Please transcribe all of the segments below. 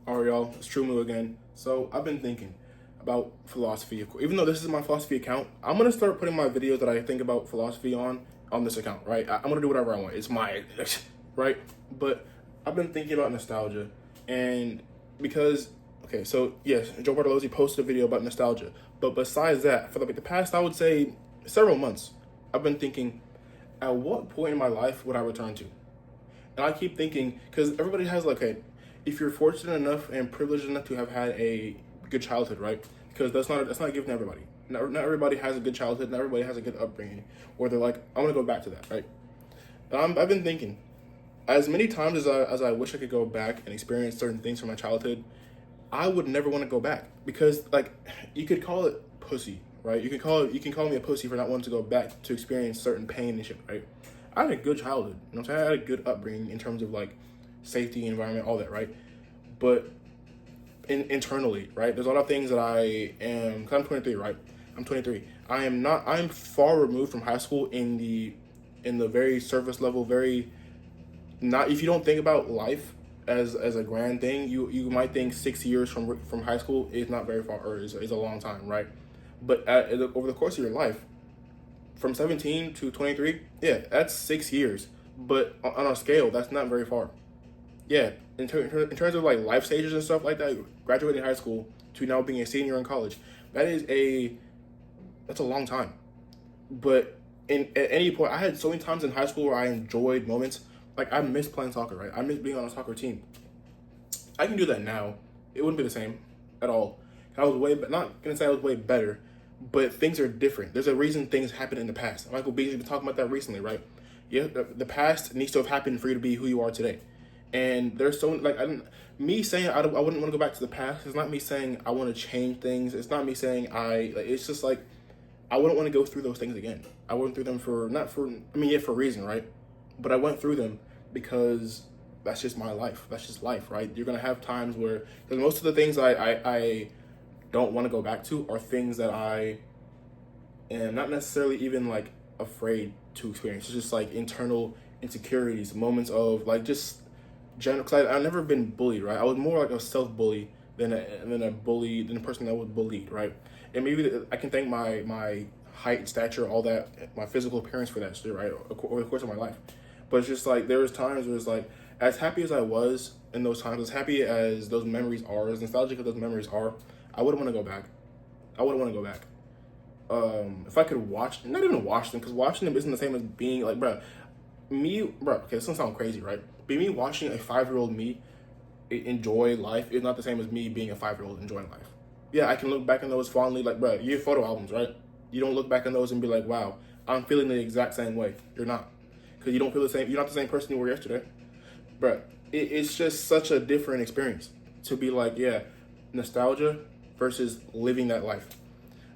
All right, y'all, it's Trumu again. So I've been thinking about philosophy. Even though this is my philosophy account, I'm gonna start putting my videos that I think about philosophy on this account, right? I'm gonna do whatever I want. It's my right. But I've been thinking about nostalgia, and because okay, so yes, Joe Bartolozzi posted a video about nostalgia. But besides that, for like the past, I would say several months, I've been thinking, at what point in my life would I return to? And I keep thinking, because everybody has like if you're fortunate enough and privileged enough to have had a good childhood, right? Because that's not given to everybody. Not everybody has a good childhood. Not everybody has a good upbringing. Or they're like, I want to go back to that, right? And I've been thinking, as many times as I wish I could go back and experience certain things from my childhood, I would never want to go back because like you could call it pussy, right? You can call me a pussy for not wanting to go back to experience certain pain and shit, right? I had a good childhood. You know what I'm saying? I had a good upbringing in terms of like safety, environment, all that, right? But internally, right? There's a lot of things that I am. Cause I'm 23, right? I'm 23. I am not. I'm far removed from high school in the very surface level, very not. If you don't think about life as a grand thing, you might think 6 years from high school is not very far or is a long time, right? But over the course of your life, from 17 to 23, yeah, that's 6 years. But on a scale, that's not very far. Yeah, in terms of like life stages and stuff like that, graduating high school to now being a senior in college, that is that's a long time. But at any point, I had so many times in high school where I enjoyed moments. Like I miss playing soccer, right? I miss being on a soccer team. I can do that now. It wouldn't be the same at all. I was not gonna say I was way better, but things are different. There's a reason things happened in the past. Michael Beasley been talking about that recently, right? Yeah, the past needs to have happened for you to be who you are today. And there's so like me saying I wouldn't want to go back to the past. It's not me saying I want to change things. It's not me saying it's just like I wouldn't want to go through those things again. I went through them for not for I mean yeah for a reason, right? But I went through them because that's just my life. That's just life, right? You're gonna have times where because most of the things I don't want to go back to are things that I am not necessarily even like afraid to experience. It's just like internal insecurities, moments of like just general. Because I've never been bullied, right? I was more like a self bully than a person that was bullied, right? And maybe I can thank my height, stature, all that, my physical appearance for that shit, right? Over the course of my life. But it's just like there was times where it's like as happy as I was in those times, as happy as those memories are, as nostalgic as those memories are, I wouldn't want to go back. I wouldn't want to go back. If I could not even watch them, because watching them isn't the same as being like, okay, this doesn't sound crazy, right? But me watching a 5-year-old me enjoy life is not the same as me being a 5-year-old enjoying life. Yeah, I can look back on those fondly, like, you have photo albums, right? You don't look back on those and be like, wow, I'm feeling the exact same way. You're not. Because you don't feel the same, you're not the same person you were yesterday. It's just such a different experience to be like, yeah, nostalgia versus living that life.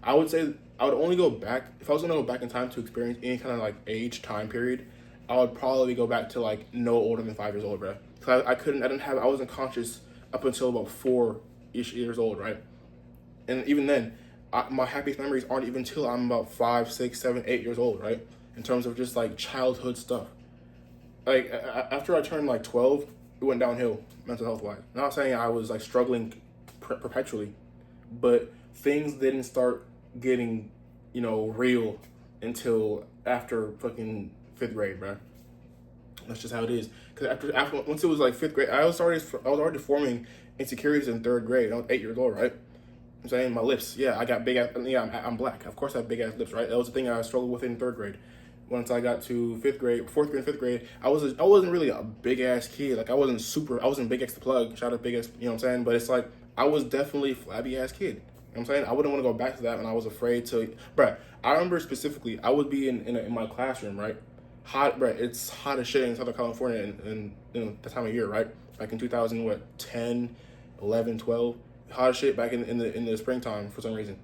I would say I would only go back if I was gonna go back in time to experience any kind of like age time period. I would probably go back to like no older than 5 years old, bro. Cause I wasn't conscious up until about 4-ish years old, right? And even then, my happiest memories aren't even till I'm about 5, 6, 7, 8 years old, right? In terms of just like childhood stuff. Like after I turned like 12, it went downhill mental health wise. Not saying I was like struggling perpetually, but things didn't start getting, real until after fucking fifth grade, bro. That's just how it is. Because after once it was like fifth grade, I was already forming insecurities in third grade. I was 8 years old, right? I'm saying my lips. Yeah, I got big ass. Yeah, I'm black. Of course, I have big ass lips, right? That was the thing I struggled with in third grade. Once I got to fourth grade, and fifth grade, I wasn't really a big ass kid. Like I wasn't Big X the Plug. Shout out Big X, you know what I'm saying? But it's like I was definitely a flabby ass kid. You know what I'm saying? I wouldn't want to go back to that when I was afraid to. Bruh, I remember specifically, I would be in my classroom, right? Hot, bruh, it's hot as shit in Southern California in the time of year, right? Back in 2010, 11, 12. Hot as shit back in the springtime for some reason.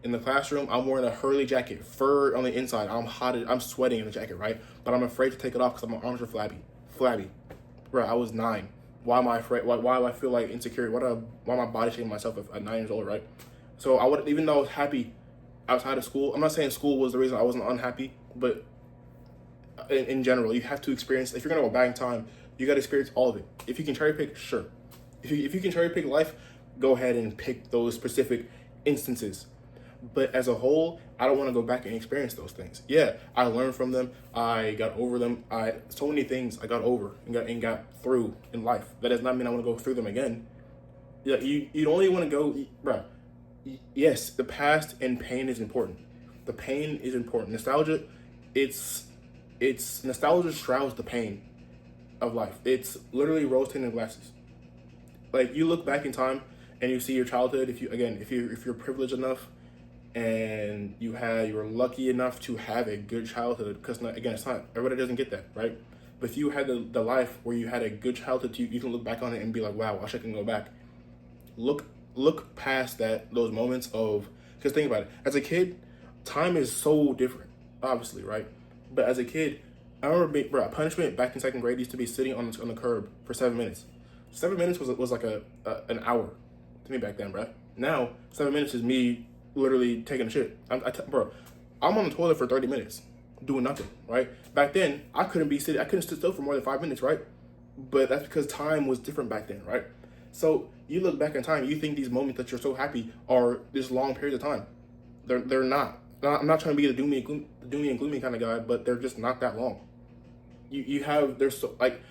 In the classroom, I'm wearing a Hurley jacket, fur on the inside. I'm sweating in the jacket, right? But I'm afraid to take it off because my arms are flabby. Bro, I was 9. Why am I afraid? Why do I feel like insecure? Why am I body shaming myself at 9 years old, right? So I would, even though I was happy outside of school, I'm not saying school was the reason I wasn't unhappy, but in general, you have to experience, if you're going to go back in time, you got to experience all of it. If you can cherry pick, sure. If you can cherry pick life, go ahead and pick those specific instances. But as a whole, I don't want to go back and experience those things. Yeah, I learned from them. I got over them. So many things I got over and got through in life. That does not mean I want to go through them again. Yeah, you only want to go, bruh. Yes, the past and pain is important. The pain is important. Nostalgia, it's nostalgia shrouds the pain of life. It's literally rose tinted glasses. Like, you look back in time and you see your childhood. If you're privileged enough and you're lucky enough to have a good childhood, because it's not everybody doesn't get that, right? But if you had the life where you had a good childhood, you can look back on it and be like, wow, I wish I can go back. Look past those moments of, because think about it, as a kid, time is so different, obviously, right? But as a kid, I remember punishment back in second grade used to be sitting on the curb for 7 minutes. 7 minutes was like an hour to me back then, bro. Now 7 minutes is me literally taking a shit. I'm on the toilet for 30 minutes doing nothing, right? Back then I couldn't sit still for more than 5 minutes, right? But that's because time was different back then, right? So you look back in time, you think these moments that you're so happy are this long period of time. They're not. I'm not trying to be the doomy and gloomy kind of guy, but they're just not that long. There's so, like,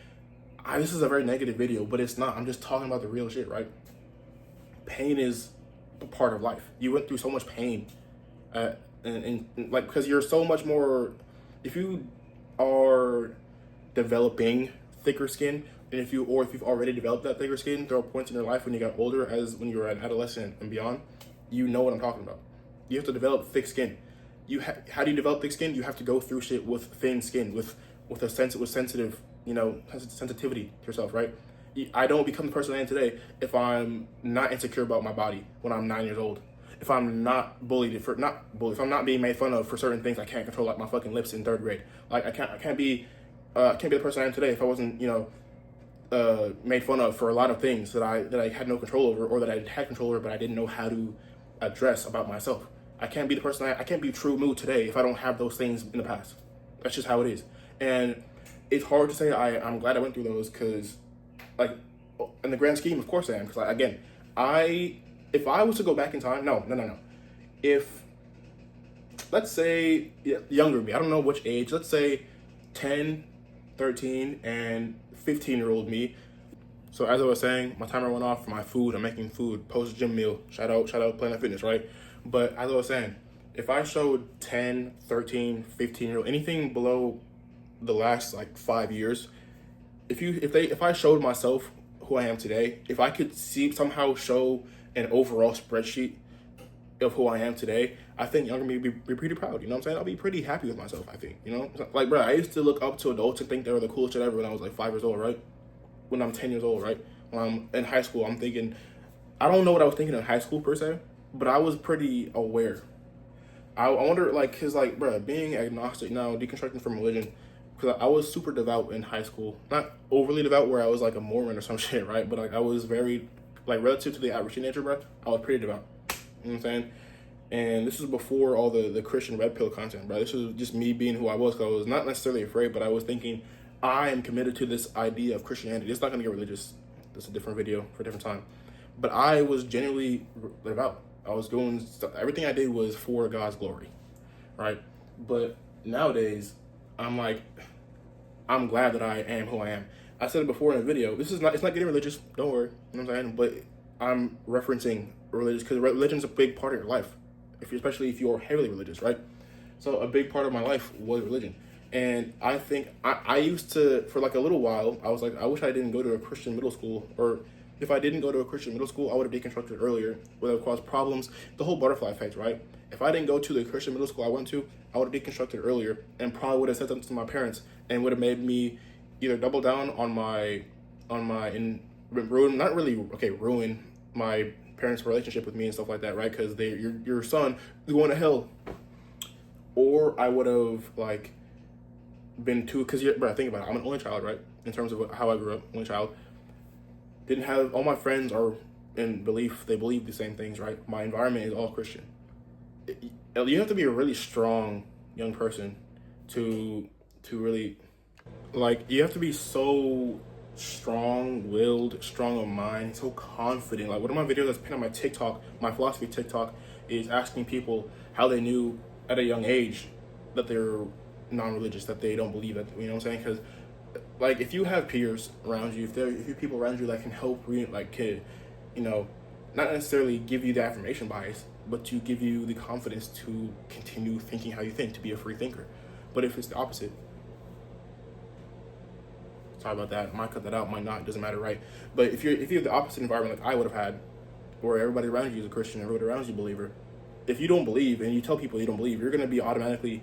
this is a very negative video, but it's not. I'm just talking about the real shit, right? Pain is a part of life. You went through so much pain, and like, because you're so much more. If you are developing thicker skin, and if you've already developed that thicker skin, there are points in your life when you got older, as when you were an adolescent and beyond, you know what I'm talking about. You have to develop thick skin. How do you develop thick skin? You have to go through shit with thin skin, with sensitive, sensitivity to yourself, right? I don't become the person I am today if I'm not insecure about my body when I'm 9 years old. If I'm not if I'm not being made fun of for certain things I can't control, like my fucking lips in third grade. Like, I can't be the person I am today if I wasn't, made fun of for a lot of things that I had no control over, or that I had control over but I didn't know how to address about myself. I can't be the person I can't be true mood today if I don't have those things in the past. That's just how it is. And it's hard to say I'm glad I went through those, because, like, in the grand scheme, of course I am. Because, again, if I was to go back in time, no. If, let's say, younger me, I don't know which age, let's say 10, 13, and 15-year-old me. So as I was saying, my timer went off for my food. I'm making food, post-gym meal. Shout out Planet Fitness, right? But as I was saying, if I showed 10, 13, 15-year-old, anything below the last, like, 5 years, if I showed myself who I am today, if I could somehow show an overall spreadsheet of who I am today, I think younger me would be pretty proud. You know what I'm saying? I'll be pretty happy with myself, I think. Like, bro, I used to look up to adults and think they were the coolest shit ever when I was like 5 years old, right? When I'm 10 years old, right? When I'm in high school, I'm thinking, I don't know what I was thinking in high school per se, but I was pretty aware. I wonder, like, because, like, bro, being agnostic now, deconstructing from religion, because I was super devout in high school. Not overly devout where I was, like, a Mormon or some shit, right? But, like, I was very, like, relative to the average teenager, bro, I was pretty devout. You know what I'm saying? And this was before all the Christian red pill content, bro. This was just me being who I was, because I was not necessarily afraid, but I was thinking, I am committed to this idea of Christianity. It's not going to get religious. That's a different video for a different time. But I was genuinely devout. I was doing everything I did was for God's glory, right? But nowadays, I'm like, I'm glad that I am who I am. I said it before in a video. It's not getting religious. Don't worry. You know what I'm saying? But I'm referencing religious because religion's a big part of your life, especially if you're heavily religious, right? So a big part of my life was religion. And I think I used to, for like a little while, I was like, I wish I didn't go to a Christian middle school, or if I didn't go to a Christian middle school, I would have deconstructed earlier, would have caused problems. The whole butterfly effect, right? If I didn't go to the Christian middle school I went to, I would have deconstructed earlier and probably would have said something to my parents and would have made me either double down ruin my parents' relationship with me and stuff like that, right? Because your son is going to hell. Or I would have, like, been too, because think about it, I'm an only child, right? In terms of how I grew up, only child. Didn't have, all my friends are in belief, they believe the same things, right? My environment is all Christian. You have to be a really strong young person to really, like, you have to be so strong-willed, strong of mind, so confident. Like one of my videos that's pinned on my TikTok, my philosophy TikTok, is asking people how they knew at a young age that they're non-religious, that they don't believe that. You know what I'm saying? Because like if you have peers around you, if you have people around you that can help not necessarily give you the affirmation bias, but to give you the confidence to continue thinking how you think, to be a free thinker. But if it's the opposite, sorry about that, I might cut that out, might not, doesn't matter, right? But if you have the opposite environment like I would have had, where everybody around you is a Christian, everybody around you is a believer, if you don't believe and you tell people you don't believe, you're gonna be automatically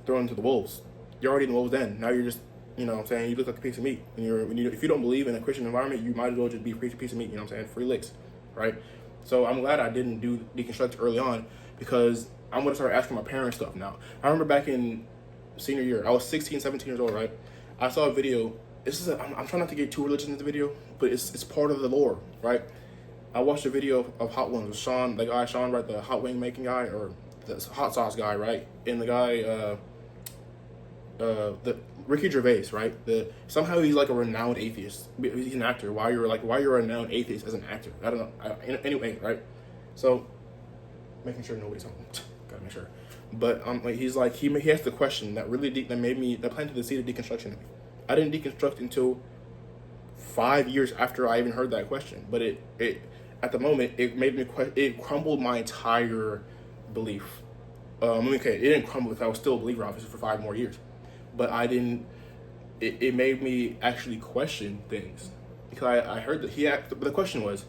thrown to the wolves. You're already in the wolves' den. Now you're just, you know what I'm saying, you look like a piece of meat. If you don't believe in a Christian environment, you might as well just be a piece of meat, you know what I'm saying? Free licks, right? So I'm glad I didn't do deconstruct early on, because I'm gonna start asking my parents stuff now. I remember back in senior year, I was 16, 17 years old, right? I saw a video. I'm trying not to get too religious in the video, but it's part of the lore, right? I watched a video of Hot Wings with Sean, right, the hot wing making guy, or the hot sauce guy, right? And the guy, the Ricky Gervais, right? Somehow he's like a renowned atheist. He's an actor. Why you're a renowned atheist as an actor? I don't know. Anyway, right? So making sure nobody's home. Gotta make sure. But he's like he has the question that really that planted the seed of deconstruction in me. I didn't deconstruct until 5 years after I even heard that question. But it at the moment it made me it crumbled my entire belief. Okay, it didn't crumble if I was still a believer, obviously, for 5 more years. But I didn't. It made me actually question things, because I heard that but the question was,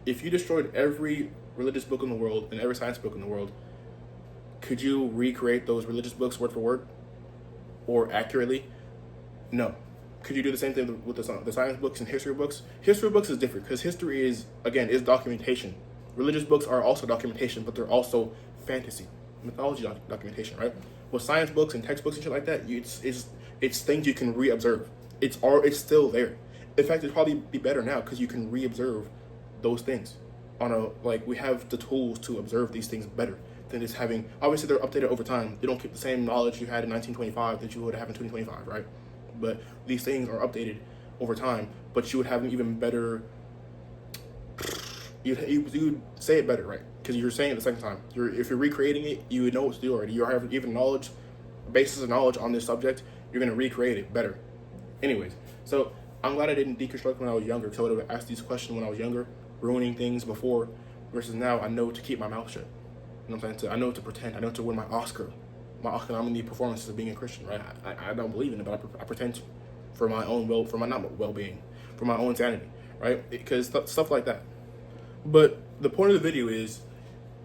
if you destroyed every religious book in the world and every science book in the world, could you recreate those religious books word for word or accurately? No. Could you do the same thing with the science books and history books? History books is different, because history is documentation. Religious books are also documentation, but they're also fantasy, mythology documentation, right? With science books and textbooks and shit like that, it's things you can re-observe. It's still there. In fact, it'd probably be better now because you can re-observe those things we have the tools to observe these things better than just having. Obviously, they're updated over time. They don't keep the same knowledge you had in 1925 that you would have in 2025, right? But these things are updated over time. But you would have an even better. You'd say it better, right? Because you're saying it the second time. If you're recreating it, you would know what to do already. You have even basis of knowledge on this subject. You're gonna recreate it better. Anyways, so I'm glad I didn't deconstruct when I was younger, because I would have asked these questions when I was younger, ruining things before. Versus now, I know to keep my mouth shut. You know what I'm saying? I know to pretend. I know to win my Oscar nominee performances of being a Christian, right? I don't believe in it, but I pretend to, for my own well-being, for my own sanity, right? Because stuff like that. But the point of the video is,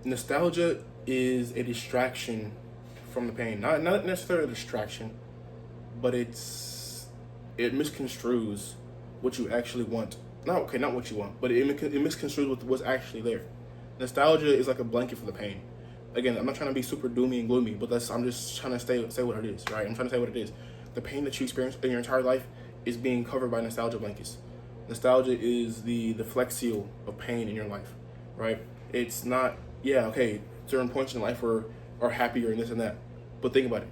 nostalgia is a distraction from the pain. Not necessarily a distraction, but it misconstrues what you actually want. Not what you want, but it misconstrues what's actually there. Nostalgia is like a blanket for the pain. Again, I'm not trying to be super doomy and gloomy, but I'm just trying to say what it is, right? I'm trying to say what it is. The pain that you experience in your entire life is being covered by nostalgia blankets. Nostalgia is the Flex Seal of pain in your life, right? It's not, certain points in life are happier and this and that. But think about it.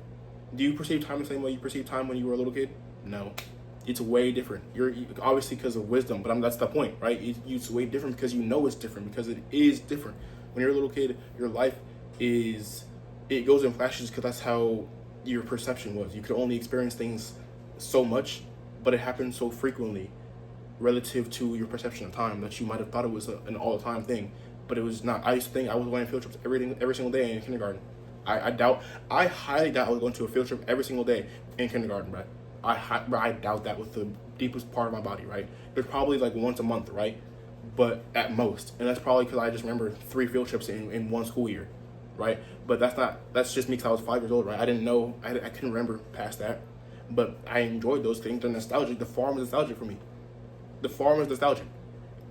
Do you perceive time the same way you perceived time when you were a little kid? No. It's way different. You're obviously because of wisdom, but that's the point, right? It's way different because you know it's different, because it is different. When you're a little kid, your life it goes in flashes, because that's how your perception was. You could only experience things so much, but it happened so frequently relative to your perception of time that you might have thought it was an all-the-time thing, but it was not. I used to think I was going on field trips every single day in kindergarten. I highly doubt I was going to a field trip every single day in kindergarten, right? I doubt that with the deepest part of my body, right? It's probably like once a month, right? But at most. And that's probably because I just remember 3 field trips in one school year, right? But that's just me because I was 5 years old, right? I didn't know, I couldn't remember past that. But I enjoyed those things. They're nostalgic. The farm is nostalgic for me. The farm is nostalgic.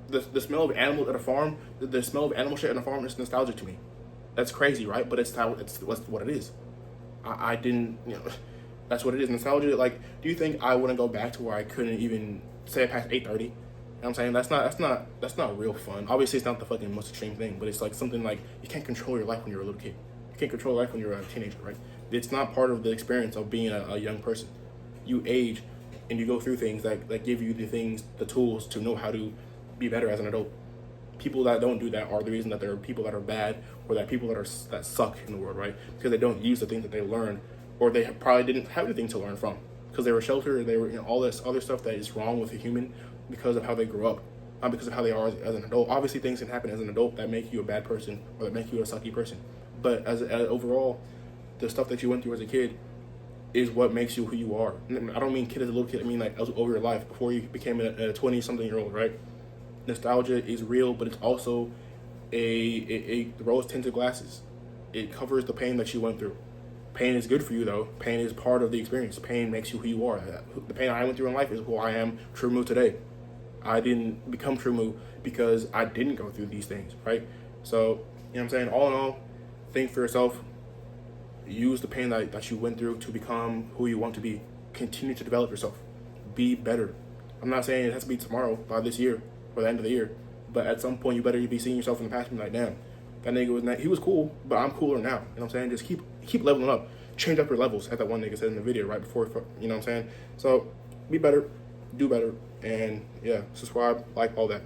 The smell of animals at a farm, the smell of animal shit at a farm is nostalgic to me. That's crazy, right? But it's what it is. I didn't, that's what it is. Nostalgia, like, do you think I wouldn't go back to where I couldn't even say it past 8:30? You know what I'm saying? That's not real fun. Obviously, it's not the fucking most extreme thing, but it's like something like you can't control your life when you're a little kid. You can't control your life when you're a teenager, right? It's not part of the experience of being a young person. You age and you go through things that give you the tools to know how to be better as an adult. People that don't do that are the reason that there are people that are bad, or that people that suck in the world, right? Because they don't use the things that they learn, or they probably didn't have anything to learn from, because they were sheltered, they were, all this other stuff that is wrong with a human because of how they grew up, not because of how they are as an adult. Obviously, things can happen as an adult that make you a bad person or that make you a sucky person, but as overall, the stuff that you went through as a kid is what makes you who you are. I don't mean kid as a little kid. I mean like over your life before you became a 20-something-year-old, right? Nostalgia is real, but it's also a rose-tinted glasses. It covers the pain that you went through. Pain is good for you, though. Pain is part of the experience. Pain makes you who you are. The pain I went through in life is who I am, True Moo, today. I didn't become True Moo because I didn't go through these things, right? So, you know what I'm saying? All in all, think for yourself. Use the pain that you went through to become who you want to be. Continue to develop yourself. Be better. I'm not saying it has to be tomorrow, by this year, or the end of the year, but at some point you better be seeing yourself in the past and be like, damn, that nigga he was cool, but I'm cooler now. You know what I'm saying? Just keep leveling up. Change up your levels, as that one nigga said in the video right before, you know what I'm saying? So be better, do better, and yeah, subscribe, like, all that.